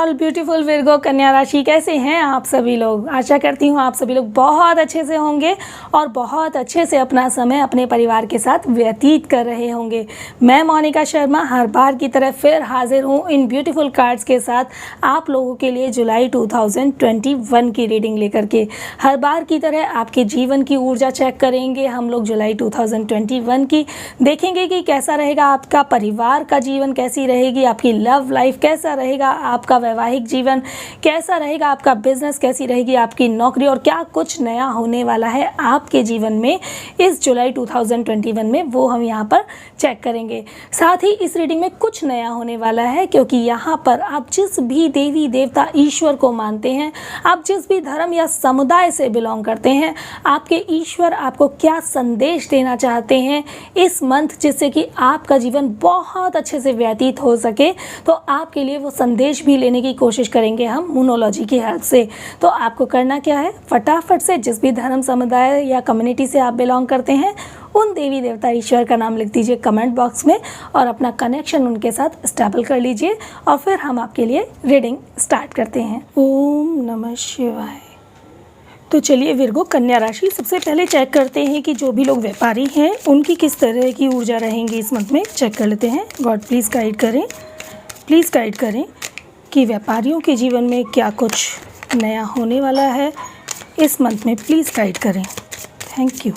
All beautiful Virgo कन्या राशि, कैसे हैं आप सभी लोग। आशा करती हूँ आप सभी लोग बहुत अच्छे से होंगे और बहुत अच्छे से अपना समय अपने परिवार के साथ व्यतीत कर रहे होंगे। मैं मोनिका शर्मा हर बार की तरह फिर हाजिर हूँ इन ब्यूटीफुल कार्ड्स के साथ आप लोगों के लिए जुलाई 2021 की रीडिंग लेकर के। हर बार की तरह आपके जीवन की ऊर्जा चेक करेंगे हम लोग जुलाई 2021 की। देखेंगे कि कैसा रहेगा आपका परिवार का जीवन, कैसी रहेगी आपकी लव लाइफ, कैसा रहेगा आपका वैवाहिक जीवन, कैसा रहेगा आपका बिजनेस, कैसी रहेगी आपकी नौकरी और क्या कुछ नया होने वाला है आपके जीवन में इस जुलाई 2021 में, वो हम यहाँ पर चेक करेंगे। साथ ही इस रीडिंग में कुछ नया होने वाला है क्योंकि यहाँ पर आप जिस भी देवी देवता ईश्वर को मानते हैं, आप जिस भी धर्म या समुदाय से बिलोंग करते हैं, आपके ईश्वर आपको क्या संदेश देना चाहते हैं इस मंथ, जिससे कि आपका जीवन बहुत अच्छे से व्यतीत हो सके, तो आपके लिए वो संदेश भी लेने की कोशिश करेंगे हम मूनोलॉजी की हेल्प से। तो आपको करना क्या है, फटाफट से जिस भी धर्म समुदाय या कम्युनिटी से आप बिलोंग करते हैं उन देवी देवता ईश्वर का नाम लिख दीजिए कमेंट बॉक्स में और अपना कनेक्शन उनके साथ स्टेबल कर लीजिए और फिर हम आपके लिए रीडिंग स्टार्ट करते हैं। ओम नमः शिवाय। तो चलिए विर्गो कन्या राशि, सबसे पहले चेक करते हैं कि जो भी लोग व्यापारी हैं उनकी किस तरह की ऊर्जा रहेंगी इस मंथ में। चेक कर लेते हैं। गॉड प्लीज़ गाइड करें कि व्यापारियों के जीवन में क्या कुछ नया होने वाला है इस मंथ में। प्लीज़ गाइड करें। Thank you.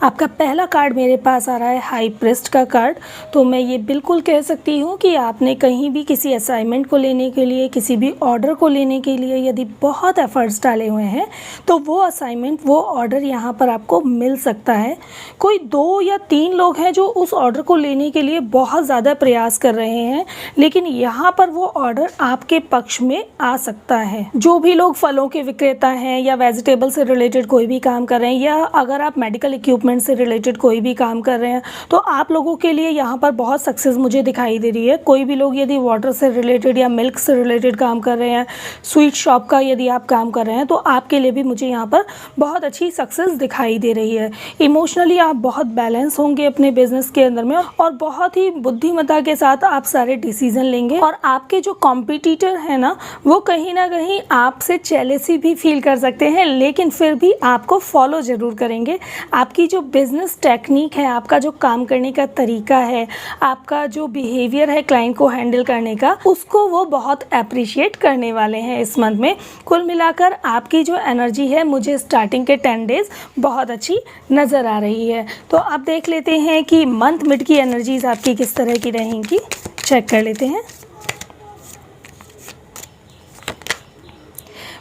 आपका पहला कार्ड मेरे पास आ रहा है हाई प्रिस्ट का कार्ड। तो मैं ये बिल्कुल कह सकती हूँ कि आपने कहीं भी किसी असाइनमेंट को लेने के लिए, किसी भी ऑर्डर को लेने के लिए यदि बहुत एफर्ट्स डाले हुए हैं तो वो असाइनमेंट, वो ऑर्डर यहाँ पर आपको मिल सकता है। कोई 2 या 3 लोग हैं जो उस ऑर्डर को लेने के लिए बहुत ज़्यादा प्रयास कर रहे हैं, लेकिन यहाँ पर वो ऑर्डर आपके पक्ष में आ सकता है। जो भी लोग फलों के विक्रेता हैं या वेजिटेबल से रिलेटेड कोई भी काम कर रहे हैं, या अगर आप मेडिकल इक्विपमेंट से रिलेटेड कोई भी काम कर रहे हैं, तो आप लोगों के लिए यहाँ पर बहुत सक्सेस मुझे दिखाई दे रही है। कोई भी लोग यदि वाटर से रिलेटेड या मिल्क से रिलेटेड काम कर रहे हैं, स्वीट शॉप का यदि आप काम कर रहे हैं, तो आपके लिए भी मुझे यहाँ पर बहुत अच्छी सक्सेस दिखाई दे रही है। इमोशनली आप बहुत बैलेंस होंगे अपने बिजनेस के अंदर में और बहुत ही बुद्धिमत्ता के साथ आप सारे डिसीजन लेंगे। और आपके जो कॉम्पिटिटर है ना, वो कहीं ना कहीं आपसे जेलेसी भी फील कर सकते हैं, लेकिन फिर भी आपको फॉलो ज़रूर करेंगे। आपकी जो बिजनेस टेक्निक है, आपका जो काम करने का तरीका है, आपका जो बिहेवियर है क्लाइंट को हैंडल करने का, उसको वो बहुत अप्रिशिएट करने वाले हैं इस मंथ में। कुल मिलाकर आपकी जो एनर्जी है मुझे स्टार्टिंग के 10 डेज बहुत अच्छी नज़र आ रही है। तो आप देख लेते हैं कि मंथ मिड की एनर्जीज आपकी किस तरह की रहेंगी। चेक कर लेते हैं।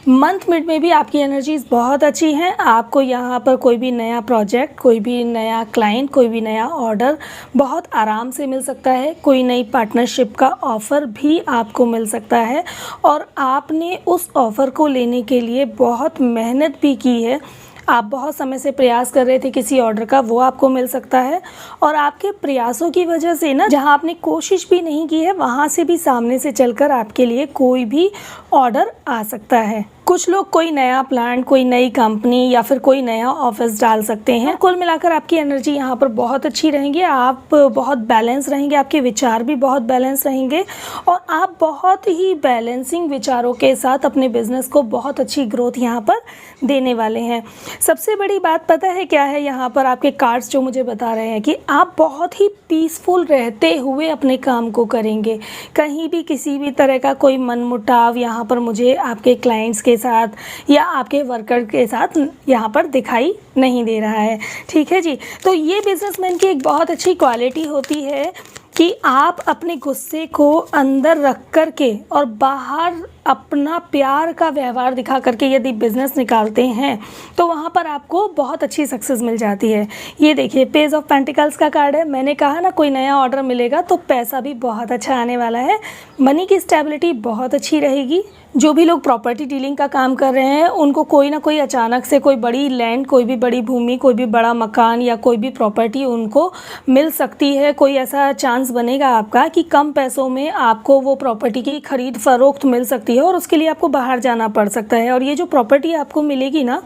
मंथ मिड में भी आपकी एनर्जीज बहुत अच्छी हैं। आपको यहाँ पर कोई भी नया प्रोजेक्ट, कोई भी नया क्लाइंट, कोई भी नया ऑर्डर बहुत आराम से मिल सकता है। कोई नई पार्टनरशिप का ऑफ़र भी आपको मिल सकता है और आपने उस ऑफ़र को लेने के लिए बहुत मेहनत भी की है। आप बहुत समय से प्रयास कर रहे थे किसी ऑर्डर का, वो आपको मिल सकता है। और आपके प्रयासों की वजह से ना, जहां आपने कोशिश भी नहीं की है, वहां से भी सामने से चलकर आपके लिए कोई भी ऑर्डर आ सकता है। कुछ लोग कोई नया प्लान, कोई नई कंपनी या फिर कोई नया ऑफिस डाल सकते हैं। कुल मिलाकर आपकी एनर्जी यहाँ पर बहुत अच्छी रहेंगी। आप बहुत बैलेंस रहेंगे, आपके विचार भी बहुत बैलेंस रहेंगे और आप बहुत ही बैलेंसिंग विचारों के साथ अपने बिजनेस को बहुत अच्छी ग्रोथ यहाँ पर देने वाले हैं। सबसे बड़ी बात पता है क्या है, यहाँ पर आपके कार्ड्स जो मुझे बता रहे हैं कि आप बहुत ही पीसफुल रहते हुए अपने काम को करेंगे। कहीं भी किसी भी तरह का कोई मनमुटाव यहाँ पर मुझे आपके क्लाइंट्स के साथ या आपके वर्कर के साथ यहाँ पर दिखाई नहीं दे रहा है। ठीक है जी। तो ये बिजनेसमैन की एक बहुत अच्छी क्वालिटी होती है कि आप अपने गुस्से को अंदर रख कर के और बाहर अपना प्यार का व्यवहार दिखा करके यदि बिज़नेस निकालते हैं तो वहाँ पर आपको बहुत अच्छी सक्सेस मिल जाती है। ये देखिए पेज ऑफ पेंटिकल्स का कार्ड है। मैंने कहा ना, कोई नया ऑर्डर मिलेगा तो पैसा भी बहुत अच्छा आने वाला है। मनी की स्टेबिलिटी बहुत अच्छी रहेगी। जो भी लोग प्रॉपर्टी डीलिंग का काम कर रहे हैं उनको कोई ना कोई अचानक से कोई बड़ी लैंड, कोई भी बड़ी भूमि, कोई भी बड़ा मकान या कोई भी प्रॉपर्टी उनको मिल सकती है। कोई ऐसा चांस बनेगा आपका कि कम पैसों में आपको वो प्रॉपर्टी की खरीद फरोख्त मिल सकती है और उसके लिए आपको बाहर जाना पड़ सकता है। और ये जो प्रॉपर्टी आपको मिलेगी ना,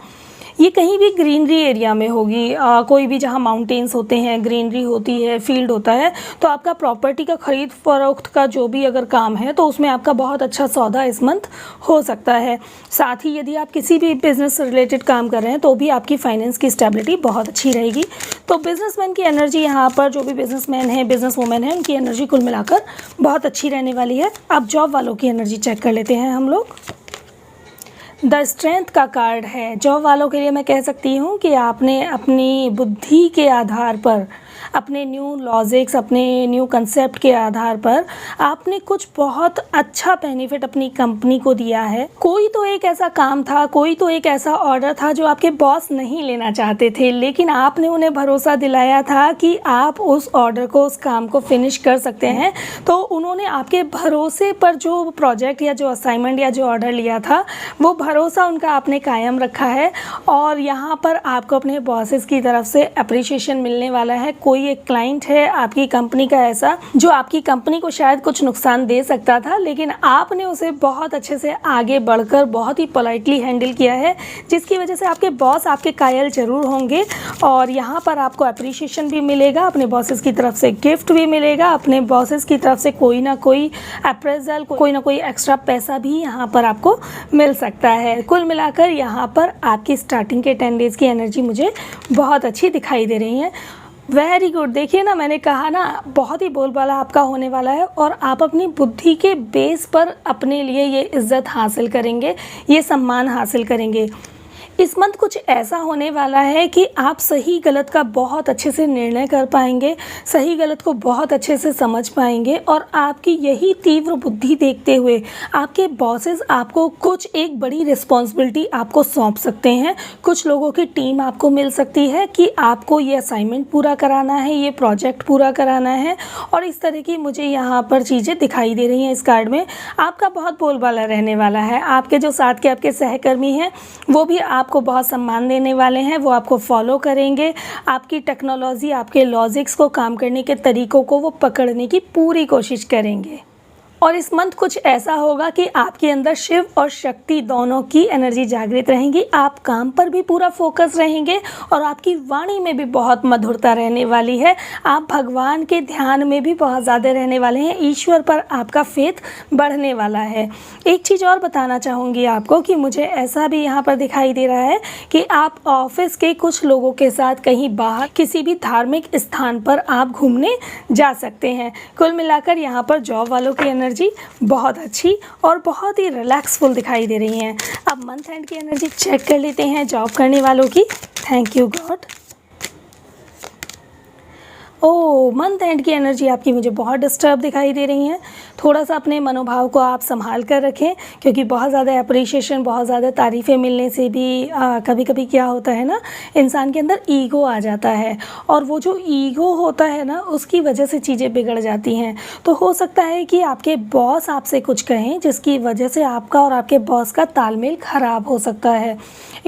ये कहीं भी ग्रीनरी एरिया में होगी, कोई भी जहाँ माउंटेन्स होते हैं, ग्रीनरी होती है, फील्ड होता है, तो आपका प्रॉपर्टी का खरीद फरोख्त का जो भी अगर काम है तो उसमें आपका बहुत अच्छा सौदा इस मंथ हो सकता है। साथ ही यदि आप किसी भी बिज़नेस से रिलेटेड काम कर रहे हैं तो भी आपकी फाइनेंस की स्टेबिलिटी बहुत अच्छी रहेगी। तो बिजनेसमैन की एनर्जी यहाँ पर, जो भी बिजनेसमैन है, बिजनेस वूमेन है, उनकी एनर्जी कुल मिलाकर बहुत अच्छी रहने वाली है। अब जॉब वालों की एनर्जी चेक कर लेते हैं हम लोग। द स्ट्रेंथ का कार्ड है। जॉब वालों के लिए मैं कह सकती हूँ कि आपने अपनी बुद्धि के आधार पर, अपने न्यू लॉजिक्स, अपने न्यू कंसेप्ट के आधार पर आपने कुछ बहुत अच्छा बेनिफिट अपनी कंपनी को दिया है। कोई तो एक ऐसा काम था, कोई तो एक ऐसा ऑर्डर था जो आपके बॉस नहीं लेना चाहते थे, लेकिन आपने उन्हें भरोसा दिलाया था कि आप उस ऑर्डर को, उस काम को फिनिश कर सकते हैं। तो उन्होंने आपके भरोसे पर जो प्रोजेक्ट या जो असाइनमेंट या जो ऑर्डर लिया था, वो भरोसा उनका आपने कायम रखा है और यहाँ पर आपको अपने बॉसेस की तरफ से अप्रिशिएशन मिलने वाला है। कोई एक क्लाइंट है आपकी कंपनी का ऐसा, जो आपकी कंपनी को शायद कुछ नुकसान दे सकता था, लेकिन आपने उसे बहुत अच्छे से आगे बढ़कर बहुत ही पोलाइटली हैंडल किया है, जिसकी वजह से आपके बॉस आपके कायल ज़रूर होंगे और यहाँ पर आपको अप्रिशिएशन भी मिलेगा, अपने बॉसेस की तरफ से गिफ्ट भी मिलेगा, अपने बॉसेस की तरफ से कोई ना कोई अप्रेजल, कोई ना कोई एक्स्ट्रा पैसा भी यहाँ पर आपको मिल सकता है। कुल मिलाकर यहाँ पर आपकी स्टार्टिंग के 10 डेज़ की एनर्जी मुझे बहुत अच्छी दिखाई दे रही है। Very good. देखिए ना, मैंने कहा ना, बहुत ही बोलबाला आपका होने वाला है और आप अपनी बुद्धि के बेस पर अपने लिए ये इज़्ज़त हासिल करेंगे, ये सम्मान हासिल करेंगे। इस मंथ कुछ ऐसा होने वाला है कि आप सही गलत का बहुत अच्छे से निर्णय कर पाएंगे, सही गलत को बहुत अच्छे से समझ पाएंगे और आपकी यही तीव्र बुद्धि देखते हुए आपके बॉसेस आपको कुछ एक बड़ी रिस्पॉन्सिबिलिटी आपको सौंप सकते हैं। कुछ लोगों की टीम आपको मिल सकती है कि आपको ये असाइनमेंट पूरा कराना है, ये प्रोजेक्ट पूरा कराना है और इस तरह की मुझे यहाँ पर चीज़ें दिखाई दे रही हैं। इस कार्ड में आपका बहुत बोलबाला रहने वाला है। आपके जो साथ के आपके सहकर्मी हैं वो भी आपको बहुत सम्मान देने वाले हैं, वो आपको फॉलो करेंगे, आपकी टेक्नोलॉजी, आपके लॉजिक्स को, काम करने के तरीक़ों को वो पकड़ने की पूरी कोशिश करेंगे। और इस मंथ कुछ ऐसा होगा कि आपके अंदर शिव और शक्ति दोनों की एनर्जी जागृत रहेंगी। आप काम पर भी पूरा फोकस रहेंगे और आपकी वाणी में भी बहुत मधुरता रहने वाली है। आप भगवान के ध्यान में भी बहुत ज़्यादा रहने वाले हैं। ईश्वर पर आपका फेथ बढ़ने वाला है। एक चीज़ और बताना चाहूँगी आपको कि मुझे ऐसा भी यहाँ पर दिखाई दे रहा है कि आप ऑफिस के कुछ लोगों के साथ कहीं बाहर किसी भी धार्मिक स्थान पर आप घूमने जा सकते हैं। कुल मिलाकर यहाँ पर जॉब वालों की एनर्जी बहुत अच्छी और बहुत ही रिलैक्सफुल दिखाई दे रही हैं। अब मंथ एंड की एनर्जी चेक कर लेते हैं जॉब करने वालों की। Thank you God. Month and की एनर्जी आपकी मुझे बहुत डिस्टर्ब दिखाई दे रही है। थोड़ा सा अपने मनोभाव को आप संभाल कर रखें, क्योंकि बहुत ज़्यादा अप्रिशिएशन, बहुत ज़्यादा तारीफ़ें मिलने से भी कभी कभी क्या होता है ना, इंसान के अंदर ईगो आ जाता है और वो जो ईगो होता है ना, उसकी वजह से चीज़ें बिगड़ जाती हैं। तो हो सकता है कि आपके बॉस आपसे कुछ कहें जिसकी वजह से आपका और आपके बॉस का तालमेल ख़राब हो सकता है।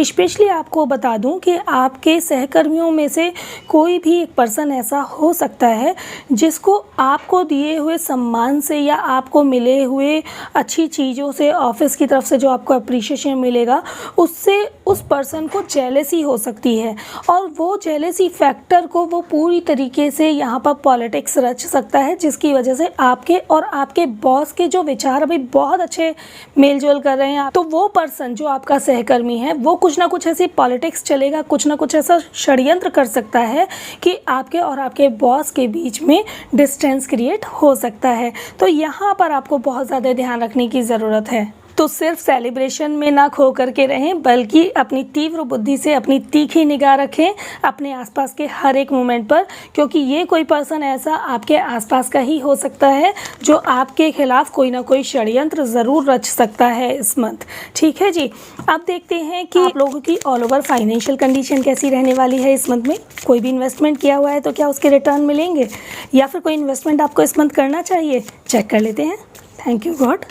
स्पेशली आपको बता दूं कि आपके सहकर्मियों में से कोई भी एक पर्सन ऐसा हो सकता है जिसको आपको दिए हुए सम्मान से या आपको मिले हुए अच्छी चीज़ों से, ऑफिस की तरफ से जो आपको अप्रिशिएशन मिलेगा, उससे उस पर्सन को जेलसी हो सकती है और वो जेलसी फैक्टर को वो पूरी तरीके से यहाँ पर पॉलिटिक्स रच सकता है, जिसकी वजह से आपके और आपके बॉस के जो विचार अभी बहुत अच्छे मेल जोल कर रहे हैं, तो वो पर्सन जो आपका सहकर्मी है वो कुछ ना कुछ ऐसी पॉलिटिक्स चलेगा, कुछ ना कुछ ऐसा षड्यंत्र कर सकता है कि आपके और आपके बॉस के बीच में डिस्टेंस क्रिएट हो सकता है। तो यहाँ पर आपको बहुत ज़्यादा ध्यान रखने की ज़रूरत है। तो सिर्फ सेलिब्रेशन में ना खो करके रहें, बल्कि अपनी तीव्र बुद्धि से अपनी तीखी निगाह रखें अपने आसपास के हर एक मोमेंट पर, क्योंकि ये कोई पर्सन ऐसा आपके आसपास का ही हो सकता है जो आपके खिलाफ कोई ना कोई षड्यंत्र ज़रूर रच सकता है इस मंथ। ठीक है जी। अब देखते हैं कि आप लोगों की ऑल ओवर फाइनेंशियल कंडीशन कैसी रहने वाली है इस मंथ में। कोई भी इन्वेस्टमेंट किया हुआ है तो क्या उसके रिटर्न मिलेंगे, या फिर कोई इन्वेस्टमेंट आपको इस मंथ करना चाहिए, चेक कर लेते हैं। Thank you God.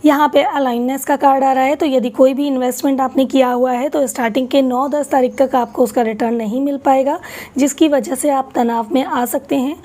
यहाँ पे अलाइननेस का कार्ड आ रहा है, तो यदि कोई भी इन्वेस्टमेंट आपने किया हुआ है तो स्टार्टिंग के 9-10 तारीख तक आपको उसका रिटर्न नहीं मिल पाएगा, जिसकी वजह से आप तनाव में आ सकते हैं।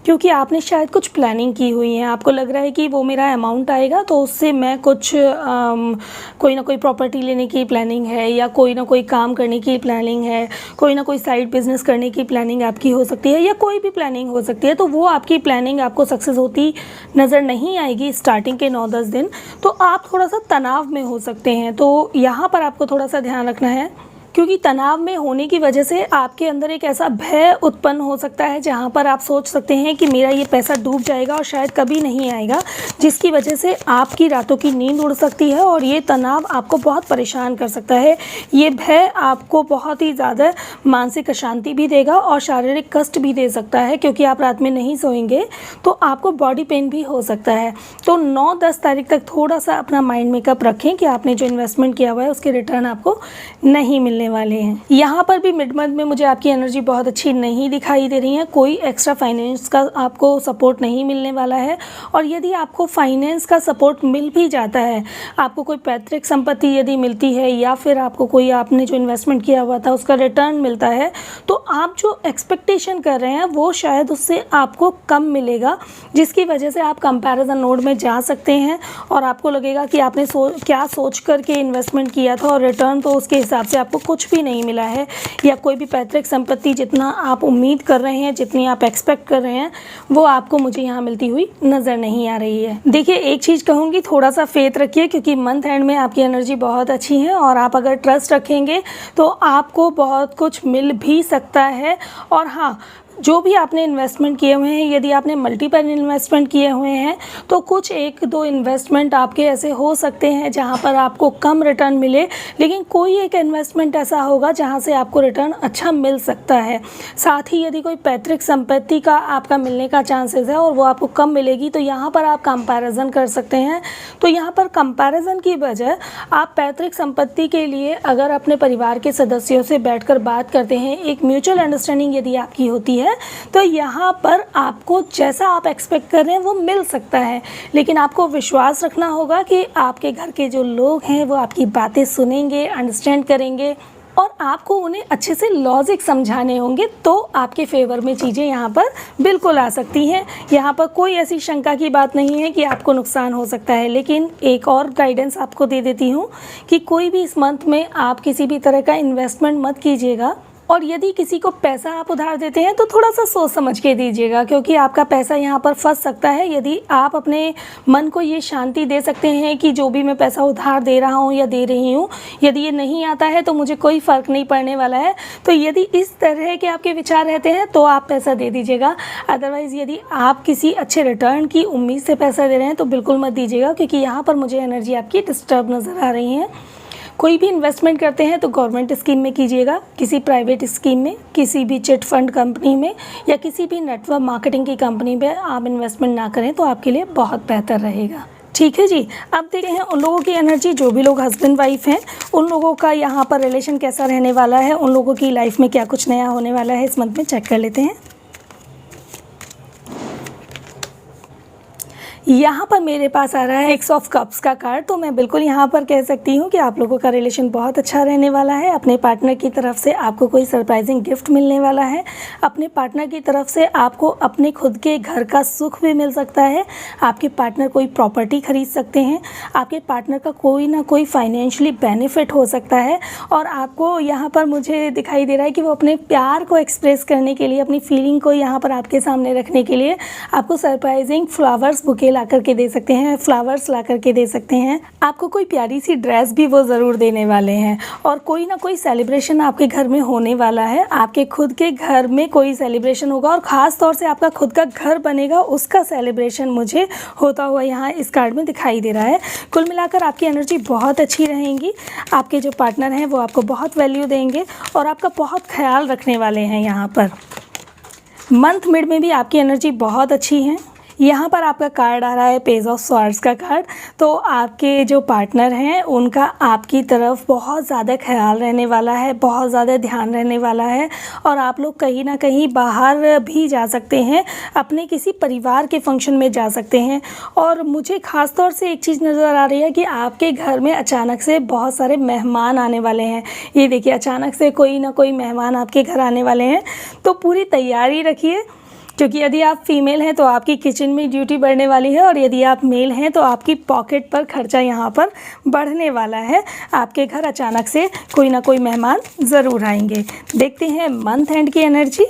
क्योंकि आपने शायद कुछ प्लानिंग की हुई है। आपको लग रहा है कि वो मेरा अमाउंट आएगा तो उससे मैं कुछ कोई ना कोई प्रॉपर्टी लेने की प्लानिंग है, या कोई ना कोई काम करने की प्लानिंग है, कोई ना कोई साइड बिजनेस करने की प्लानिंग आपकी हो सकती है, या कोई भी प्लानिंग हो सकती है। तो वो आपकी प्लानिंग आपको सक्सेस होती नज़र नहीं आएगी स्टार्टिंग के 9-10 दिन, तो आप थोड़ा सा तनाव में हो सकते हैं। तो यहाँ पर आपको थोड़ा सा ध्यान रखना है, क्योंकि तनाव में होने की वजह से आपके अंदर एक ऐसा भय उत्पन्न हो सकता है जहाँ पर आप सोच सकते हैं कि मेरा ये पैसा डूब जाएगा और शायद कभी नहीं आएगा, जिसकी वजह से आपकी रातों की नींद उड़ सकती है और ये तनाव आपको बहुत परेशान कर सकता है। ये भय आपको बहुत ही ज़्यादा मानसिक अशांति भी देगा और शारीरिक कष्ट भी दे सकता है, क्योंकि आप रात में नहीं सोएंगे तो आपको बॉडी पेन भी हो सकता है। तो 9-10 तारीख तक थोड़ा सा अपना माइंड मेकअप रखें कि आपने जो इन्वेस्टमेंट किया हुआ है उसके रिटर्न आपको नहीं मिलने वाले हैं। यहाँ पर भी मिड मंथ में मुझे आपकी एनर्जी बहुत अच्छी नहीं दिखाई दे रही है। कोई एक्स्ट्रा फाइनेंस का आपको सपोर्ट नहीं मिलने वाला है, और यदि आपको फाइनेंस का सपोर्ट मिल भी जाता है, आपको कोई पैतृक संपत्ति यदि मिलती है, या फिर आपको कोई आपने जो इन्वेस्टमेंट किया हुआ था उसका रिटर्न मिलता है, तो आप जो एक्सपेक्टेशन कर रहे हैं वो शायद उससे आपको कम मिलेगा, जिसकी वजह से आप कंपैरिजन मोड में जा सकते हैं और आपको लगेगा कि आपने क्या सोच करके इन्वेस्टमेंट किया था और रिटर्न तो उसके हिसाब से आपको कुछ भी नहीं मिला है, या कोई भी पैतृक संपत्ति जितना आप उम्मीद कर रहे हैं, जितनी आप एक्सपेक्ट कर रहे हैं, वो आपको मुझे यहाँ मिलती हुई नज़र नहीं आ रही है। देखिए, एक चीज़ कहूँगी, थोड़ा सा फेथ रखिए, क्योंकि मंथ एंड में आपकी एनर्जी बहुत अच्छी है और आप अगर ट्रस्ट रखेंगे तो आपको बहुत कुछ मिल भी सकता है। और हाँ, जो भी आपने इन्वेस्टमेंट किए हुए हैं, यदि आपने मल्टीपल इन्वेस्टमेंट किए हुए हैं तो कुछ 1-2 इन्वेस्टमेंट आपके ऐसे हो सकते हैं जहां पर आपको कम रिटर्न मिले, लेकिन कोई एक इन्वेस्टमेंट ऐसा होगा जहां से आपको रिटर्न अच्छा मिल सकता है। साथ ही यदि कोई पैतृक संपत्ति का आपका मिलने का चांसेस है और वो आपको कम मिलेगी, तो यहाँ पर आप कंपैरिजन कर सकते हैं। तो यहाँ पर कंपैरिजन की बजाय आप पैतृक संपत्ति के लिए अगर अपने परिवार के सदस्यों से बैठकर बात करते हैं, एक म्यूचुअल अंडरस्टैंडिंग यदि आपकी होती है, तो यहाँ पर आपको जैसा आप एक्सपेक्ट कर रहे हैं वो मिल सकता है। लेकिन आपको विश्वास रखना होगा कि आपके घर के जो लोग हैं वो आपकी बातें सुनेंगे, अंडरस्टैंड करेंगे, और आपको उन्हें अच्छे से लॉजिक समझाने होंगे, तो आपके फेवर में चीज़ें यहाँ पर बिल्कुल आ सकती हैं। यहाँ पर कोई ऐसी शंका की बात नहीं है कि आपको नुकसान हो सकता है। लेकिन एक और गाइडेंस आपको दे देती हूँ कि कोई भी इस मंथ में आप किसी भी तरह का इन्वेस्टमेंट मत कीजिएगा, और यदि किसी को पैसा आप उधार देते हैं तो थोड़ा सा सोच समझ के दीजिएगा, क्योंकि आपका पैसा यहाँ पर फंस सकता है। यदि आप अपने मन को ये शांति दे सकते हैं कि जो भी मैं पैसा उधार दे रहा हूँ या दे रही हूँ, यदि ये नहीं आता है तो मुझे कोई फ़र्क नहीं पड़ने वाला है, तो यदि इस तरह के आपके विचार रहते हैं तो आप पैसा दे दीजिएगा। अदरवाइज़ यदि आप किसी अच्छे रिटर्न की उम्मीद से पैसा दे रहे हैं तो बिल्कुल मत दीजिएगा, क्योंकि यहाँ पर मुझे एनर्जी आपकी डिस्टर्ब नज़र आ रही है। कोई भी इन्वेस्टमेंट करते हैं तो गवर्नमेंट स्कीम में कीजिएगा, किसी प्राइवेट स्कीम में, किसी भी चिट फंड कंपनी में, या किसी भी नेटवर्क मार्केटिंग की कंपनी में आप इन्वेस्टमेंट ना करें तो आपके लिए बहुत बेहतर रहेगा। ठीक है जी। अब देखते हैं उन लोगों की एनर्जी, जो भी लोग हस्बैंड वाइफ हैं, उन लोगों का यहाँ पर रिलेशन कैसा रहने वाला है, उन लोगों की लाइफ में क्या कुछ नया होने वाला है इस मंथ में, चेक कर लेते हैं। यहाँ पर मेरे पास आ रहा है एक्स ऑफ कप्स का कार्ड, तो मैं बिल्कुल यहाँ पर कह सकती हूँ कि आप लोगों का रिलेशन बहुत अच्छा रहने वाला है। अपने पार्टनर की तरफ से आपको कोई सरप्राइजिंग गिफ्ट मिलने वाला है। अपने पार्टनर की तरफ से आपको अपने खुद के घर का सुख भी मिल सकता है। आपके पार्टनर कोई प्रॉपर्टी खरीद सकते हैं। आपके पार्टनर का कोई ना कोई फाइनेंशियली बेनिफिट हो सकता है, और आपको यहाँ पर मुझे दिखाई दे रहा है कि वो अपने प्यार को एक्सप्रेस करने के लिए, अपनी फीलिंग को यहाँ पर आपके सामने रखने के लिए आपको सरप्राइजिंग फ्लावर्स बुके ला करके दे सकते हैं, फ्लावर्स ला करके दे सकते हैं। आपको कोई प्यारी सी ड्रेस भी वो ज़रूर देने वाले हैं, और कोई ना कोई सेलिब्रेशन आपके घर में होने वाला है। आपके खुद के घर में कोई सेलिब्रेशन होगा, और ख़ास तौर से आपका खुद का घर बनेगा, उसका सेलिब्रेशन मुझे होता हुआ यहाँ इस कार्ड में दिखाई दे रहा है। कुल मिलाकर आपकी एनर्जी बहुत अच्छी रहेगी। आपके जो पार्टनर हैं वो आपको बहुत वैल्यू देंगे और आपका बहुत ख्याल रखने वाले हैं। यहाँ पर मंथ मिड में भी आपकी एनर्जी बहुत अच्छी है। यहाँ पर आपका कार्ड आ रहा है पेज ऑफ स्वॉर्ड्स का कार्ड। तो आपके जो पार्टनर हैं उनका आपकी तरफ बहुत ज़्यादा ख्याल रहने वाला है, बहुत ज़्यादा ध्यान रहने वाला है, और आप लोग कहीं ना कहीं बाहर भी जा सकते हैं, अपने किसी परिवार के फंक्शन में जा सकते हैं। और मुझे ख़ास तौर से एक चीज़ नज़र आ रही है कि आपके घर में अचानक से बहुत सारे मेहमान आने वाले हैं। ये देखिए, अचानक से कोई ना कोई मेहमान आपके घर आने वाले हैं, तो पूरी तैयारी रखिए। क्योंकि यदि आप फीमेल हैं तो आपकी किचन में ड्यूटी बढ़ने वाली है, और यदि आप मेल हैं तो आपकी पॉकेट पर खर्चा यहाँ पर बढ़ने वाला है। आपके घर अचानक से कोई ना कोई मेहमान ज़रूर आएंगे। देखते हैं मंथ एंड की एनर्जी।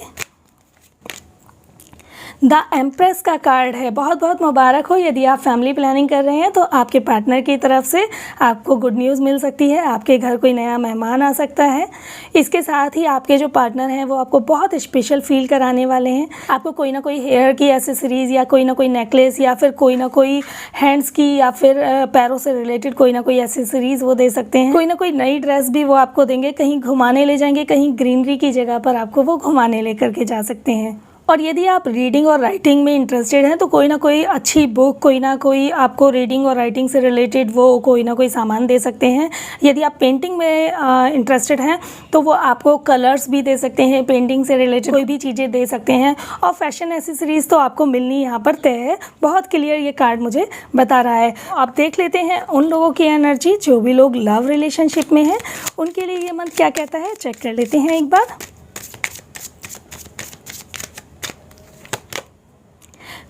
द एम्प्रेस का कार्ड है। बहुत बहुत मुबारक हो, यदि आप फैमिली प्लानिंग कर रहे हैं तो आपके पार्टनर की तरफ से आपको गुड न्यूज़ मिल सकती है। आपके घर कोई नया मेहमान आ सकता है। इसके साथ ही आपके जो पार्टनर हैं वो आपको बहुत स्पेशल फील कराने वाले हैं। आपको कोई ना कोई हेयर की एसेसरीज़ या कोई ना कोई नेकलेस या फिर कोई ना कोई हैंड्स की या फिर पैरों से रिलेटेड कोई ना कोई एसेसरीज़ वो दे सकते हैं। कोई ना कोई नई ड्रेस भी वो आपको देंगे। कहीं घुमाने ले जाएंगे, कहीं ग्रीनरी की जगह पर आपको वो घुमाने लेकर के जा सकते हैं। और यदि आप रीडिंग और राइटिंग में इंटरेस्टेड हैं तो कोई ना कोई अच्छी बुक, कोई ना कोई आपको रीडिंग और राइटिंग से रिलेटेड वो कोई ना कोई सामान दे सकते हैं। यदि आप पेंटिंग में इंटरेस्टेड हैं तो वो आपको कलर्स भी दे सकते हैं, पेंटिंग से रिलेटेड कोई भी चीज़ें दे सकते हैं। और फैशन एसेसरीज़ तो आपको मिलनी यहाँ पर तय है। बहुत क्लियर ये कार्ड मुझे बता रहा है। आप देख लेते हैं उन लोगों की एनर्जी जो भी लोग लव रिलेशनशिप में हैं, उनके लिए ये मंथ क्या कहता है, चेक कर लेते हैं एक बार।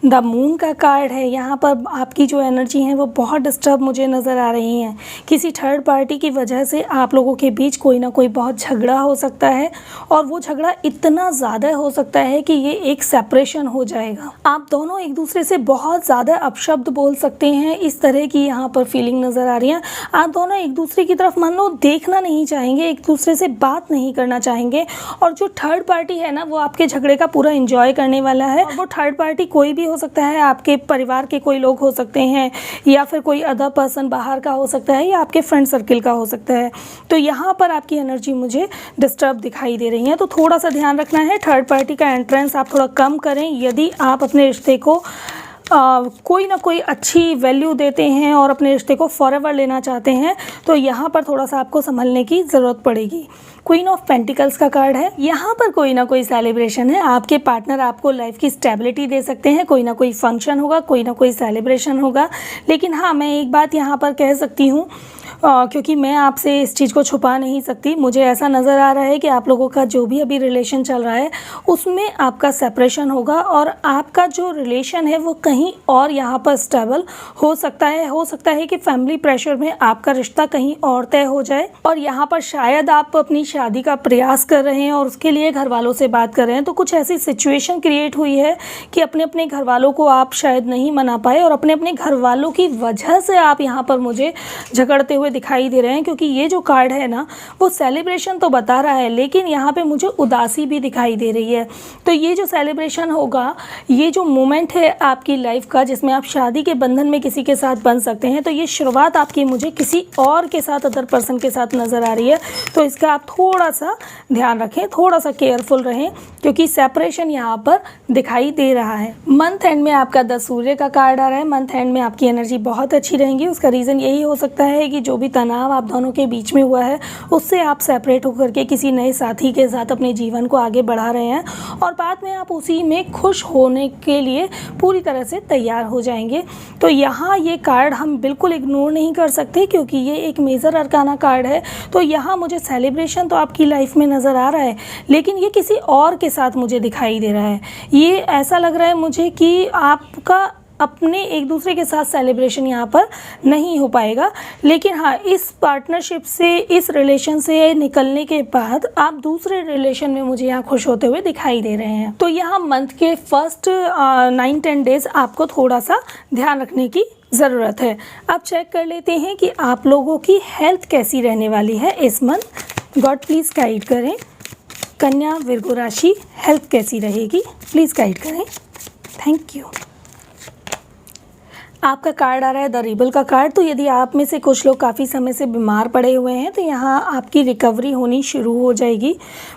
द मून का कार्ड है। यहाँ पर आपकी जो एनर्जी है वो बहुत डिस्टर्ब मुझे नज़र आ रही हैं। किसी थर्ड पार्टी की वजह से आप लोगों के बीच कोई ना कोई बहुत झगड़ा हो सकता है, और वो झगड़ा इतना ज़्यादा हो सकता है कि ये एक सेपरेशन हो जाएगा। आप दोनों एक दूसरे से बहुत ज़्यादा अपशब्द बोल सकते हैं। इस तरह की यहाँ पर फीलिंग नज़र आ रही है। आप दोनों एक दूसरे की तरफ मान लो देखना नहीं चाहेंगे, एक दूसरे से बात नहीं करना चाहेंगे। और जो थर्ड पार्टी है ना वो आपके झगड़े का पूरा इंजॉय करने वाला है। और वो थर्ड पार्टी कोई भी हो सकता है, आपके परिवार के कोई लोग हो सकते हैं, या फिर कोई अदर पर्सन बाहर का हो सकता है, या आपके फ्रेंड सर्किल का हो सकता है। तो यहाँ पर आपकी एनर्जी मुझे डिस्टर्ब दिखाई दे रही है। तो थोड़ा सा ध्यान रखना है। थर्ड पार्टी का एंट्रेंस आप थोड़ा कम करें। यदि आप अपने रिश्ते को कोई ना कोई अच्छी वैल्यू देते हैं और अपने रिश्ते को फॉरएवर लेना चाहते हैं तो यहाँ पर थोड़ा सा आपको संभलने की ज़रूरत पड़ेगी। क्वीन ऑफ पेंटिकल्स का कार्ड है। यहाँ पर कोई ना कोई सेलिब्रेशन है। आपके पार्टनर आपको लाइफ की स्टेबिलिटी दे सकते हैं। कोई ना कोई फंक्शन होगा, कोई ना कोई सेलिब्रेशन होगा। लेकिन हाँ, मैं एक बात यहाँ पर कह सकती हूँ, क्योंकि मैं आपसे इस चीज़ को छुपा नहीं सकती। मुझे ऐसा नज़र आ रहा है कि आप लोगों का जो भी अभी रिलेशन चल रहा है उसमें आपका सेपरेशन होगा, और आपका जो रिलेशन है वो कहीं और यहाँ पर स्टेबल हो सकता है। हो सकता है कि फैमिली प्रेशर में आपका रिश्ता कहीं और तय हो जाए, और यहाँ पर शायद आप अपनी शादी का प्रयास कर रहे हैं और उसके लिए घर वालों से बात कर रहे हैं। तो कुछ ऐसी सिचुएशन क्रिएट हुई है कि अपने अपने घर वालों को आप शायद नहीं मना पाए, और अपने अपने घर वालों की वजह से आप यहाँ पर मुझे झगड़ते हुए दिखाई दे रहे हैं। क्योंकि ये जो कार्ड है ना वो सेलिब्रेशन तो बता रहा है, लेकिन यहाँ पे मुझे उदासी भी दिखाई दे रही है। तो ये जो सेलिब्रेशन होगा, ये जो मोमेंट है आपकी लाइफ का जिसमें आप शादी के बंधन में किसी के साथ बन सकते हैं, तो ये शुरुआत आपकी मुझे किसी और के साथ, अदर पर्सन के साथ नज़र आ रही है। तो इसका आप थोड़ा सा ध्यान रखें, थोड़ा सा केयरफुल रहें, क्योंकि सेपरेशन यहाँ पर दिखाई दे रहा है। मंथ एंड में आपका 10 सूर्य का कार्ड आ रहा है। मंथ एंड में आपकी एनर्जी बहुत अच्छी रहेगी। उसका रीज़न यही हो सकता है कि जो भी तनाव आप दोनों के बीच में हुआ है उससे आप सेपरेट होकर के किसी नए साथी के साथ अपने जीवन को आगे बढ़ा रहे हैं, और बाद में आप उसी में खुश होने के लिए पूरी तरह से तैयार हो जाएंगे। तो यहाँ ये कार्ड हम बिल्कुल इग्नोर नहीं कर सकते, क्योंकि ये एक मेजर अरकाना कार्ड है। तो यहाँ मुझे सेलिब्रेशन तो आपकी लाइफ में नज़र आ रहा है, लेकिन ये किसी और के साथ मुझे दिखाई दे रहा है। ये ऐसा लग रहा है मुझे कि आपका अपने एक दूसरे के साथ सेलिब्रेशन यहाँ पर नहीं हो पाएगा। लेकिन हाँ, इस पार्टनरशिप से, इस रिलेशन से निकलने के बाद आप दूसरे रिलेशन में मुझे यहाँ खुश होते हुए दिखाई दे रहे हैं। तो यहाँ मंथ के फर्स्ट 9-10 डेज आपको थोड़ा सा ध्यान रखने की ज़रूरत है। अब चेक कर लेते हैं कि आप लोगों की हेल्थ कैसी रहने वाली है इस मंथ। गॉड प्लीज़ गाइड करें। कन्या विर्गो राशि हेल्थ कैसी रहेगी, प्लीज़ गाइड करें। Thank you. आपका कार्ड आ रहा है द रिबल का कार्ड। तो यदि आप में से कुछ लोग काफ़ी समय से बीमार पड़े हुए हैं तो यहाँ आपकी रिकवरी होनी शुरू हो जाएगी।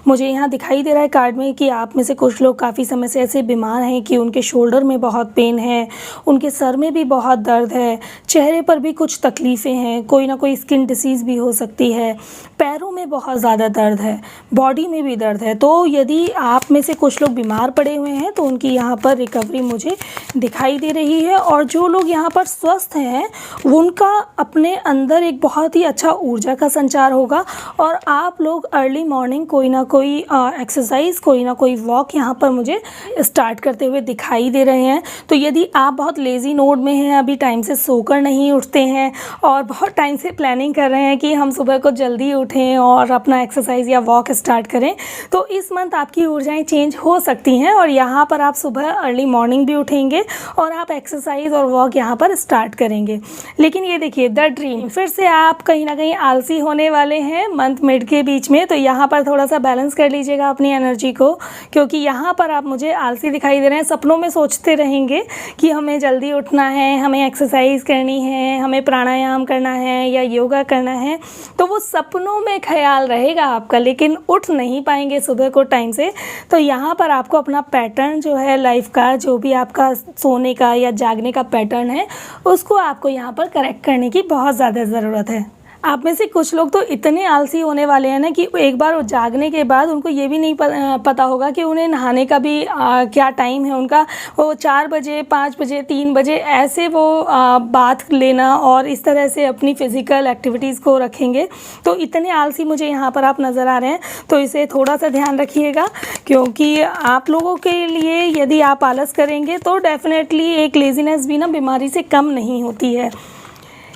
मुझे यहाँ दिखाई दे रहा है कार्ड में कि आप में से कुछ लोग काफ़ी समय से ऐसे बीमार हैं कि उनके शोल्डर में बहुत पेन है, उनके सर में भी बहुत दर्द है, चेहरे पर भी कुछ तकलीफ़ें हैं, कोई ना कोई स्किन डिसीज़ भी हो सकती है, पैरों में बहुत ज़्यादा दर्द है, बॉडी में भी दर्द है। तो यदि आप में से कुछ लोग बीमार पड़े हुए हैं तो उनकी यहाँ पर रिकवरी मुझे दिखाई दे रही है। और जो लोग यहाँ पर स्वस्थ हैं उनका अपने अंदर एक बहुत ही अच्छा ऊर्जा का संचार होगा और आप लोग अर्ली मॉर्निंग कोई ना कोई एक्सरसाइज, कोई ना कोई वॉक यहाँ पर मुझे स्टार्ट करते हुए दिखाई दे रहे हैं। तो यदि आप बहुत लेज़ी मोड में हैं, अभी टाइम से सोकर नहीं उठते हैं और बहुत टाइम से प्लानिंग कर रहे हैं कि हम सुबह को जल्दी उठें और अपना एक्सरसाइज या वॉक स्टार्ट करें, तो इस मंथ आपकी ऊर्जाएं चेंज हो सकती हैं और यहाँ पर आप सुबह अर्ली मॉर्निंग भी उठेंगे और आप एक्सरसाइज और वॉक यहाँ पर स्टार्ट करेंगे। लेकिन ये देखिए द ड्रीम, फिर से आप कहीं ना कहीं आलसी होने वाले हैं मंथ मिड के बीच में। तो यहाँ पर थोड़ा सा बैलेंस कर लीजिएगा अपनी एनर्जी को, क्योंकि यहाँ पर आप मुझे आलसी दिखाई दे रहे हैं। सपनों में सोचते रहेंगे कि हमें जल्दी उठना है, हमें एक्सरसाइज करनी है, हमें प्राणायाम करना है या योगा करना है, तो वो सपनों में ख्याल रहेगा आपका, लेकिन उठ नहीं पाएंगे सुबह को टाइम से। तो यहाँ पर आपको अपना पैटर्न जो है लाइफ का, जो भी आपका सोने का या जागने का पैटर्न है, उसको आपको यहाँ पर करेक्ट करने की बहुत ज़्यादा ज़रूरत है। आप में से कुछ लोग तो इतने आलसी होने वाले हैं ना कि एक बार वो जागने के बाद उनको ये भी नहीं पता होगा कि उन्हें नहाने का भी क्या टाइम है उनका। वो 4 बजे, 5 बजे, 3 बजे ऐसे वो बाथ लेना और इस तरह से अपनी फ़िज़िकल एक्टिविटीज़ को रखेंगे। तो इतने आलसी मुझे यहाँ पर आप नज़र आ रहे हैं, तो इसे थोड़ा सा ध्यान रखिएगा, क्योंकि आप लोगों के लिए यदि आप आलस करेंगे तो डेफ़िनेटली एक लेज़ीनेस भी ना बीमारी से कम नहीं होती है।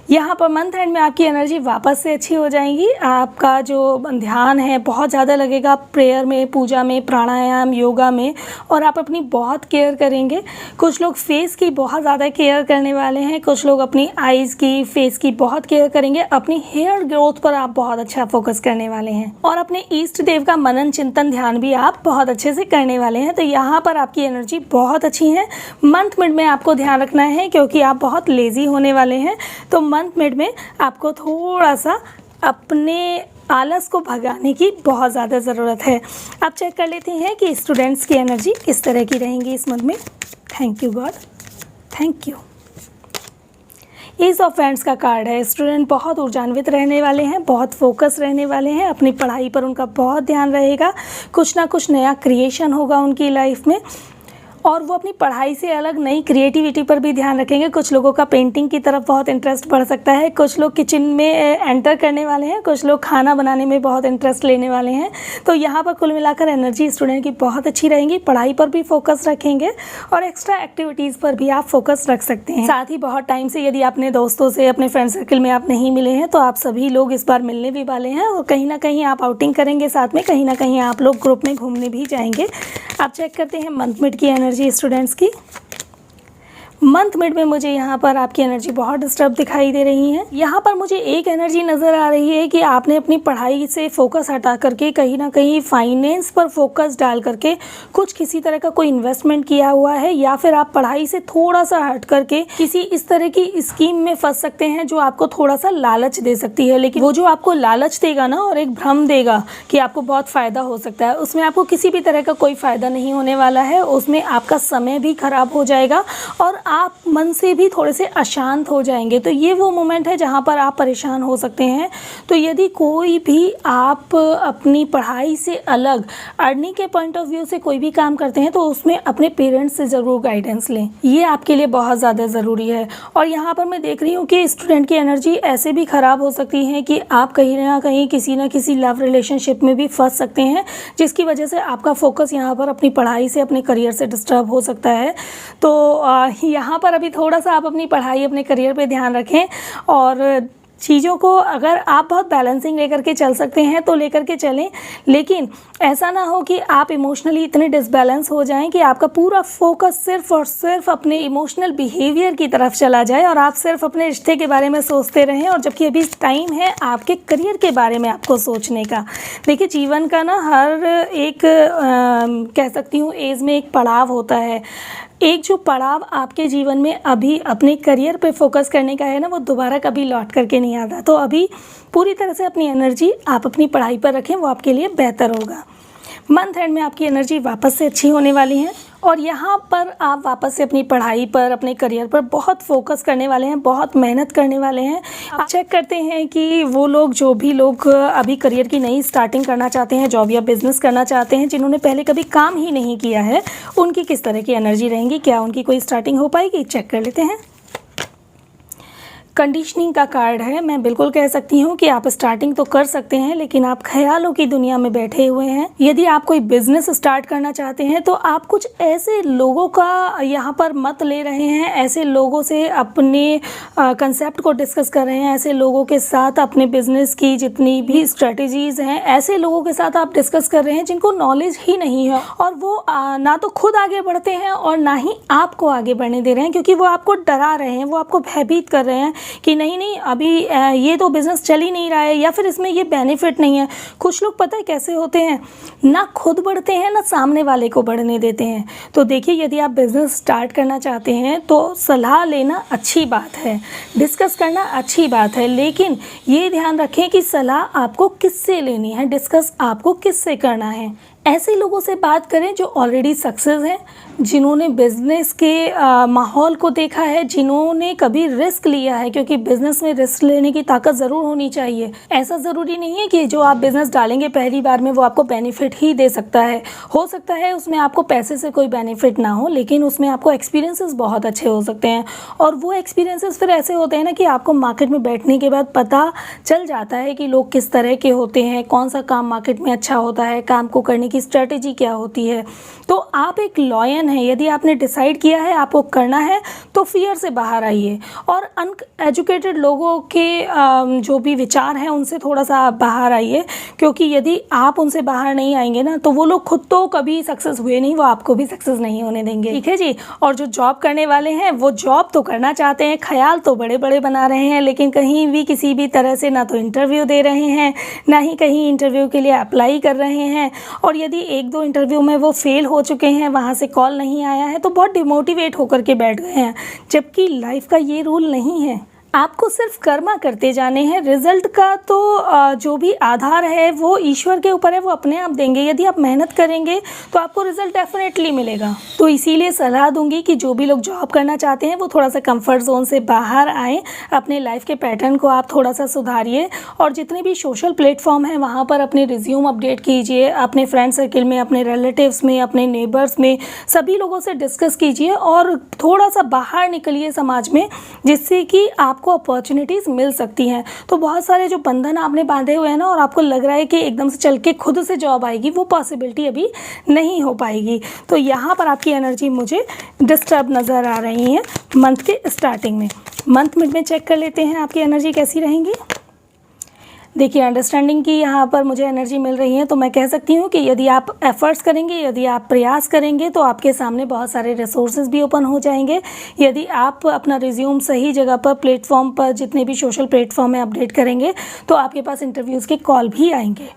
यहाँ पर मंथ एंड में आपकी एनर्जी वापस से अच्छी हो जाएगी। आपका जो ध्यान है बहुत ज़्यादा लगेगा प्रेयर में, पूजा में, प्राणायाम, योगा में, और आप अपनी बहुत केयर करेंगे। कुछ लोग फेस की बहुत ज़्यादा केयर करने वाले हैं, कुछ लोग अपनी आइज़ की, फेस की बहुत केयर करेंगे। अपनी हेयर ग्रोथ पर आप बहुत अच्छा फोकस करने वाले हैं और अपने ईष्ट देव का मनन, चिंतन, ध्यान भी आप बहुत अच्छे से करने वाले हैं। तो यहाँ पर आपकी एनर्जी बहुत अच्छी है। मंथ मिड में आपको ध्यान रखना है क्योंकि आप बहुत लेज़ी होने वाले हैं। तो मंथ मिड में आपको थोड़ा सा अपने आलस को भगाने की बहुत ज़्यादा ज़रूरत है। आप चेक कर लेते हैं कि स्टूडेंट्स की एनर्जी किस तरह की रहेंगी इस मंथ में। Thank you god, thank you. Age of friends का कार्ड है। स्टूडेंट बहुत ऊर्जान्वित रहने वाले हैं, बहुत फोकस रहने वाले हैं, अपनी पढ़ाई पर उनका बहुत ध्यान रहेगा, कुछ ना कुछ नया क्रिएशन होगा उनकी लाइफ में और वो अपनी पढ़ाई से अलग नई क्रिएटिविटी पर भी ध्यान रखेंगे। कुछ लोगों का पेंटिंग की तरफ बहुत इंटरेस्ट बढ़ सकता है, कुछ लोग किचन में एंटर करने वाले हैं, कुछ लोग खाना बनाने में बहुत इंटरेस्ट लेने वाले हैं। तो यहाँ पर कुल मिलाकर एनर्जी स्टूडेंट की बहुत अच्छी रहेंगी। पढ़ाई पर भी फोकस रखेंगे और एक्स्ट्रा एक्टिविटीज़ पर भी आप फोकस रख सकते हैं। साथ ही बहुत टाइम से यदि अपने दोस्तों से, अपने फ्रेंड सर्कल में आप नहीं मिले हैं, तो आप सभी लोग इस बार मिलने भी वाले हैं और कहीं ना कहीं आप आउटिंग करेंगे साथ में, कहीं ना कहीं आप लोग ग्रुप में घूमने भी जाएंगे। आप चेक करते हैं मंथ मिड की एनर्जी स्टूडेंट्स की। मंथ मिड में मुझे यहाँ पर आपकी एनर्जी बहुत डिस्टर्ब दिखाई दे रही है। यहाँ पर मुझे एक एनर्जी नज़र आ रही है कि आपने अपनी पढ़ाई से फोकस हटा करके कहीं ना कहीं फाइनेंस पर फोकस डाल करके कुछ किसी तरह का कोई इन्वेस्टमेंट किया हुआ है, या फिर आप पढ़ाई से थोड़ा सा हट करके किसी इस तरह की स्कीम में फंस सकते हैं जो आपको थोड़ा सा लालच दे सकती है। लेकिन वो जो आपको लालच देगा ना और एक भ्रम देगा कि आपको बहुत फ़ायदा हो सकता है, उसमें आपको किसी भी तरह का कोई फ़ायदा नहीं होने वाला है। उसमें आपका समय भी खराब हो जाएगा और आप मन से भी थोड़े से अशांत हो जाएंगे। तो ये वो मोमेंट है जहाँ पर आप परेशान हो सकते हैं। तो यदि कोई भी आप अपनी पढ़ाई से अलग अर्निंग के पॉइंट ऑफ व्यू से कोई भी काम करते हैं, तो उसमें अपने पेरेंट्स से ज़रूर गाइडेंस लें, ये आपके लिए बहुत ज़्यादा ज़रूरी है। और यहाँ पर मैं देख रही हूँ कि स्टूडेंट की एनर्जी ऐसे भी ख़राब हो सकती है कि आप कहीं ना कहीं किसी न किसी लव रिलेशनशिप में भी फंस सकते हैं, जिसकी वजह से आपका फोकस यहाँ पर अपनी पढ़ाई से, अपने करियर से डिस्टर्ब हो सकता है। तो यहाँ पर अभी थोड़ा सा आप अपनी पढ़ाई, अपने करियर पे ध्यान रखें और चीज़ों को अगर आप बहुत बैलेंसिंग लेकर के चल सकते हैं तो लेकर के चलें, लेकिन ऐसा ना हो कि आप इमोशनली इतने डिसबैलेंस हो जाएं कि आपका पूरा फोकस सिर्फ और सिर्फ अपने इमोशनल बिहेवियर की तरफ चला जाए और आप सिर्फ अपने रिश्ते के बारे में सोचते रहें, और जबकि अभी टाइम है आपके करियर के बारे में आपको सोचने का। देखिए, जीवन का ना हर एक कह सकती हूँ एज में एक पड़ाव होता है। एक जो पड़ाव आपके जीवन में अभी अपने करियर पे फोकस करने का है ना, वो दोबारा कभी लौट करके नहीं आता। तो अभी पूरी तरह से अपनी एनर्जी आप अपनी पढ़ाई पर रखें, वो आपके लिए बेहतर होगा। मंथ एंड में आपकी एनर्जी वापस से अच्छी होने वाली है और यहाँ पर आप वापस से अपनी पढ़ाई पर, अपने करियर पर बहुत फोकस करने वाले हैं, बहुत मेहनत करने वाले हैं। आप चेक करते हैं कि वो लोग, जो भी लोग अभी करियर की नई स्टार्टिंग करना चाहते हैं, जॉब या बिजनेस करना चाहते हैं, जिन्होंने पहले कभी काम ही नहीं किया है, उनकी किस तरह की एनर्जी रहेंगी, क्या उनकी कोई स्टार्टिंग हो पाएगी, चेक कर लेते हैं। कंडीशनिंग का कार्ड है। मैं बिल्कुल कह सकती हूँ कि आप स्टार्टिंग तो कर सकते हैं, लेकिन आप ख्यालों की दुनिया में बैठे हुए हैं। यदि आप कोई बिजनेस स्टार्ट करना चाहते हैं तो आप कुछ ऐसे लोगों का यहाँ पर मत ले रहे हैं, ऐसे लोगों से अपने कंसेप्ट को डिस्कस कर रहे हैं, ऐसे लोगों के साथ अपने बिजनेस की जितनी भी स्ट्रेटजीज हैं, ऐसे लोगों के साथ आप डिस्कस कर रहे हैं जिनको नॉलेज ही नहीं है, और वो ना तो खुद आगे बढ़ते हैं और ना ही आपको आगे बढ़ने दे रहे हैं, क्योंकि वो आपको डरा रहे हैं, वो आपको भयभीत कर रहे हैं कि नहीं नहीं अभी ये तो बिज़नेस चल ही नहीं रहा है, या फिर इसमें ये बेनिफिट नहीं है। कुछ लोग पता है कैसे होते हैं, ना खुद बढ़ते हैं ना सामने वाले को बढ़ने देते हैं। तो देखिए, यदि आप बिज़नेस स्टार्ट करना चाहते हैं तो सलाह लेना अच्छी बात है, डिस्कस करना अच्छी बात है, लेकिन ये ध्यान रखें कि सलाह आपको किससे लेनी है, डिस्कस आपको किससे करना है। ऐसे लोगों से बात करें जो ऑलरेडी सक्सेस हैं, जिन्होंने बिज़नेस के माहौल को देखा है, जिन्होंने कभी रिस्क लिया है, क्योंकि बिज़नेस में रिस्क लेने की ताकत ज़रूर होनी चाहिए। ऐसा ज़रूरी नहीं है कि जो आप बिज़नेस डालेंगे पहली बार में वो आपको बेनिफिट ही दे सकता है। हो सकता है उसमें आपको पैसे से कोई बेनिफिट ना हो, लेकिन उसमें आपको एक्सपीरियंसेस बहुत अच्छे हो सकते हैं, और वो एक्सपीरियंसेस फिर ऐसे होते हैं ना कि आपको मार्केट में बैठने के बाद पता चल जाता है कि लोग किस तरह के होते हैं, कौन सा काम मार्केट में अच्छा होता है, काम को करने की स्ट्रेटेजी क्या होती है। तो आप एक लॉयन हैं, यदि आपने डिसाइड किया है आपको करना है तो फियर से बाहर आइए, और अनएजुकेटेड लोगों के जो भी विचार हैं उनसे थोड़ा सा बाहर आइए, क्योंकि यदि आप उनसे बाहर नहीं आएंगे ना तो वो लोग खुद तो कभी सक्सेस हुए नहीं, वो आपको भी सक्सेस नहीं होने देंगे। ठीक है जी। और जो जॉब करने वाले हैं वो जॉब तो करना चाहते हैं, ख्याल तो बड़े बड़े बना रहे हैं, लेकिन कहीं भी किसी भी तरह से ना तो इंटरव्यू दे रहे हैं, ना ही कहीं इंटरव्यू के लिए अप्लाई कर रहे हैं, और यदि एक दो इंटरव्यू में वो फेल हो चुके हैं, वहाँ से कॉल नहीं आया है, तो बहुत डिमोटिवेट होकर के बैठ गए हैं। जबकि लाइफ का ये रूल नहीं है, आपको सिर्फ कर्मा करते जाने हैं। रिजल्ट का तो जो भी आधार है वो ईश्वर के ऊपर है, वो अपने आप देंगे। यदि आप मेहनत करेंगे तो आपको रिजल्ट डेफिनेटली मिलेगा। तो इसीलिए सलाह दूंगी कि जो भी लोग जॉब करना चाहते हैं वो थोड़ा सा कंफर्ट जोन से बाहर आएँ, अपने लाइफ के पैटर्न को आप थोड़ा सा सुधारिए, और जितने भी सोशल प्लेटफॉर्म हैं वहाँ पर अपने रिज्यूम अपडेट कीजिए, अपने फ्रेंड सर्किल में, अपने रिलेटिव्स में, अपने नेबर्स में, सभी लोगों से डिस्कस कीजिए और थोड़ा सा बाहर निकलिए समाज में, जिससे कि आप को अपॉर्चुनिटीज़ मिल सकती हैं। तो बहुत सारे जो बंधन आपने बांधे हुए हैं ना, और आपको लग रहा है कि एकदम से चल के खुद से जॉब आएगी, वो पॉसिबिलिटी अभी नहीं हो पाएगी। तो यहाँ पर आपकी एनर्जी मुझे डिस्टर्ब नज़र आ रही है मंथ के स्टार्टिंग में। मंथ मिड में चेक कर लेते हैं आपकी एनर्जी कैसी रहेंगी। देखिए, अंडरस्टैंडिंग की यहाँ पर मुझे एनर्जी मिल रही है, तो मैं कह सकती हूँ कि यदि आप एफर्ट्स करेंगे, यदि आप प्रयास करेंगे, तो आपके सामने बहुत सारे रिसोर्सेज भी ओपन हो जाएंगे। यदि आप अपना रिज्यूम सही जगह पर, प्लेटफॉर्म पर, जितने भी सोशल प्लेटफॉर्म में अपडेट करेंगे, तो आपके पास इंटरव्यूज़ के कॉल भी आएंगे।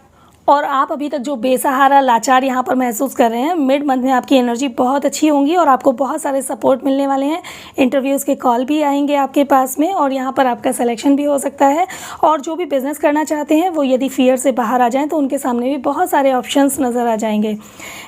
और आप अभी तक जो बेसहारा लाचार यहाँ पर महसूस कर रहे हैं, मिड मंथ में आपकी एनर्जी बहुत अच्छी होंगी और आपको बहुत सारे सपोर्ट मिलने वाले हैं। इंटरव्यूज़ के कॉल भी आएंगे आपके पास में, और यहाँ पर आपका सिलेक्शन भी हो सकता है। और जो भी बिज़नेस करना चाहते हैं वो यदि फियर से बाहर आ जाएं तो उनके सामने भी बहुत सारे ऑप्शंस नज़र आ जाएंगे।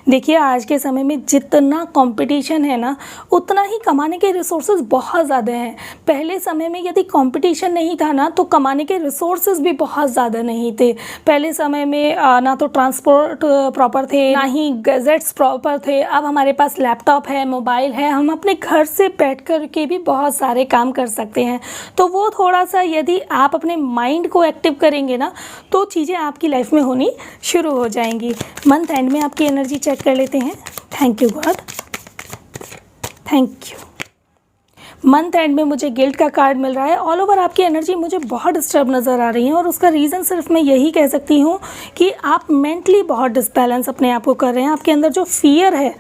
देखिए, आज के समय में जितना कंपटीशन है ना, उतना ही कमाने के रिसोर्सेज बहुत ज़्यादा हैं। पहले समय में यदि कंपटीशन नहीं था ना, तो कमाने के रिसोर्सेज भी बहुत ज़्यादा नहीं थे। पहले समय में ना तो ट्रांसपोर्ट प्रॉपर थे, ना ही गैजेट्स प्रॉपर थे। अब हमारे पास लैपटॉप है, मोबाइल है, हम अपने घर से बैठ कर के भी बहुत सारे काम कर सकते हैं। तो वो थोड़ा सा यदि आप अपने माइंड को एक्टिव करेंगे ना, तो चीज़ें आपकी लाइफ में होनी शुरू हो जाएंगी। मंथ एंड में आपकी एनर्जी चेक कर लेते हैं। Thank you god, thank you. Month and में मुझे गिल्ट का कार्ड मिल रहा है। ऑल ओवर आपकी एनर्जी मुझे बहुत डिस्टर्ब नज़र आ रही है, और उसका रीज़न सिर्फ मैं यही कह सकती हूँ कि आप मेंटली बहुत डिसबैलेंस अपने आप को कर रहे हैं। आपके अंदर जो फियर है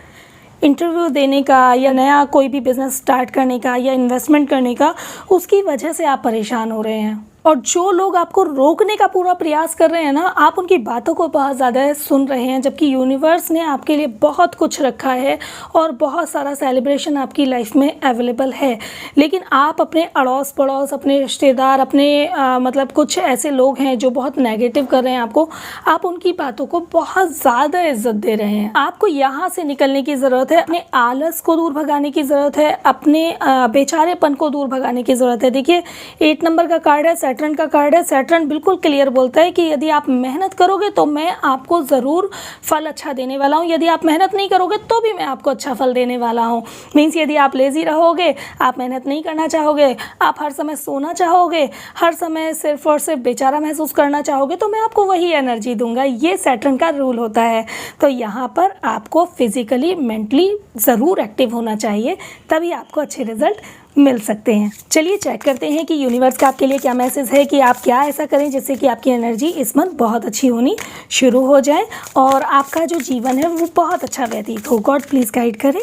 इंटरव्यू देने का, या नया कोई भी बिज़नेस स्टार्ट करने का, या इन्वेस्टमेंट करने का, उसकी वजह से आप परेशान हो रहे हैं। और जो लोग आपको रोकने का पूरा प्रयास कर रहे हैं ना, आप उनकी बातों को बहुत ज़्यादा सुन रहे हैं, जबकि यूनिवर्स ने आपके लिए बहुत कुछ रखा है और बहुत सारा सेलिब्रेशन आपकी लाइफ में अवेलेबल है। लेकिन आप अपने अड़ोस पड़ोस, अपने रिश्तेदार, अपने मतलब कुछ ऐसे लोग हैं जो बहुत नेगेटिव कर रहे हैं आपको, आप उनकी बातों को बहुत ज़्यादा इज्जत दे रहे हैं। आपको यहाँ से निकलने की ज़रूरत है, अपने आलस को दूर भगाने की ज़रूरत है, अपने बेचारेपन को दूर भगाने की ज़रूरत है। देखिए, 8 नंबर का कार्ड है सैटर्न का कार्ड है। सैटर्न बिल्कुल क्लियर बोलता है कि यदि आप मेहनत करोगे तो मैं आपको ज़रूर फल अच्छा देने वाला हूँ, यदि आप मेहनत नहीं करोगे तो भी मैं आपको अच्छा फल देने वाला हूँ। मीन्स यदि आप लेज़ी रहोगे, आप मेहनत नहीं करना चाहोगे, आप हर समय सोना चाहोगे, हर समय सिर्फ और सिर्फ बेचारा महसूस करना चाहोगे, तो मैं आपको वही एनर्जी दूंगा। ये सैटर्न का रूल होता है। तो यहाँ पर आपको फिजिकली मेंटली ज़रूर एक्टिव होना चाहिए, तभी आपको अच्छे रिजल्ट मिल सकते हैं। चलिए चेक करते हैं कि यूनिवर्स का आपके लिए क्या मैसेज है, कि आप क्या ऐसा करें जिससे कि आपकी एनर्जी इस मंथ बहुत अच्छी होनी शुरू हो जाए और आपका जो जीवन है वो बहुत अच्छा व्यतीत हो। गॉड प्लीज़ गाइड करें।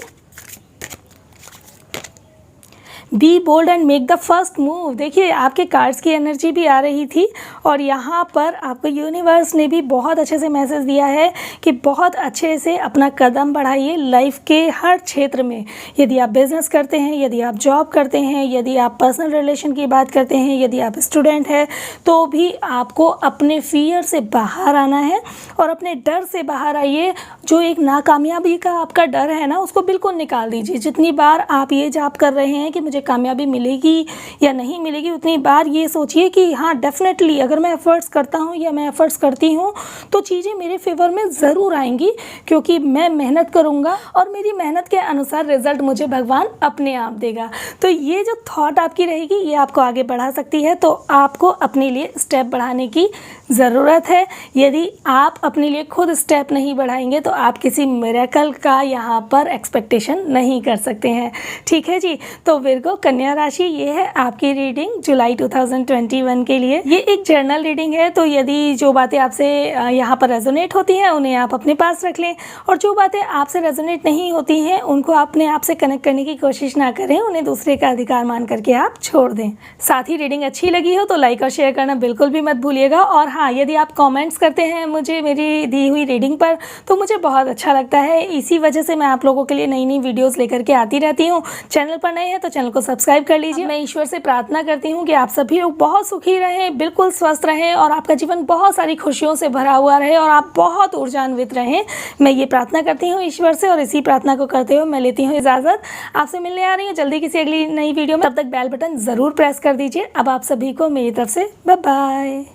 Be bold and make the first move. देखिए आपके कार्ड्स की एनर्जी भी आ रही थी और यहाँ पर आपको यूनिवर्स ने भी बहुत अच्छे से मैसेज दिया है कि बहुत अच्छे से अपना कदम बढ़ाइए लाइफ के हर क्षेत्र में। यदि आप बिजनेस करते हैं, यदि आप जॉब करते हैं, यदि आप पर्सनल रिलेशन की बात करते हैं, यदि आप स्टूडेंट हैं, तो भी आपको अपने फियर से बाहर आना है और अपने डर से बाहर आइए। जो एक नाकामयाबी का आपका डर है ना, उसको बिल्कुल निकाल दीजिए। जितनी बार आप ये जाप कर रहे हैं कि मुझे कामयाबी मिलेगी या नहीं मिलेगी, उतनी बार ये सोचिए कि हाँ डेफिनेटली अगर मैं एफर्ट्स करता हूँ या मैं एफर्ट्स करती हूँ तो चीज़ें मेरे फेवर में ज़रूर आएंगी, क्योंकि मैं मेहनत करूँगा और मेरी मेहनत के अनुसार रिजल्ट मुझे भगवान अपने आप देगा। तो ये जो थॉट आपकी रहेगी ये आपको आगे बढ़ा सकती है। तो आपको अपने लिए स्टेप बढ़ाने की ज़रूरत है। यदि आप अपने लिए खुद स्टेप नहीं बढ़ाएंगे तो आप किसी मिरेकल का यहाँ पर एक्सपेक्टेशन नहीं कर सकते हैं। ठीक है जी। तो विर्गो कन्या राशि, ये है आपकी रीडिंग जुलाई 2021 के लिए। ये एक जर्नल रीडिंग है, तो यदि जो बातें आपसे यहाँ पर रेजोनेट होती हैं उन्हें आप अपने पास रख लें, और जो बातें आपसे रेजोनेट नहीं होती हैं उनको अपने आप से कनेक्ट करने की कोशिश ना करें, उन्हें दूसरे का अधिकार मान करके आप छोड़ दें। साथ ही रीडिंग अच्छी लगी हो तो लाइक और शेयर करना बिल्कुल भी मत भूलिएगा। और हाँ, यदि आप कमेंट्स करते हैं मुझे मेरी दी हुई रीडिंग पर तो मुझे बहुत अच्छा लगता है। इसी वजह से मैं आप लोगों के लिए नई नई वीडियोस लेकर के आती रहती हूँ। चैनल पर नए हैं तो चैनल को सब्सक्राइब कर लीजिए। मैं ईश्वर से प्रार्थना करती हूँ कि आप सभी लोग बहुत सुखी रहें, बिल्कुल स्वस्थ रहें और आपका जीवन बहुत सारी खुशियों से भरा हुआ रहे और आप बहुत ऊर्जान्वित रहें। मैं ये प्रार्थना करती हूँ ईश्वर से, और इसी प्रार्थना को करते हुए मैं लेती हूँ इजाज़त। आपसे मिलने आ रही हूँ जल्दी किसी अगली नई वीडियो में। तब तक बेल बटन ज़रूर प्रेस कर दीजिए। अब आप सभी को मेरी तरफ से बाय बाय।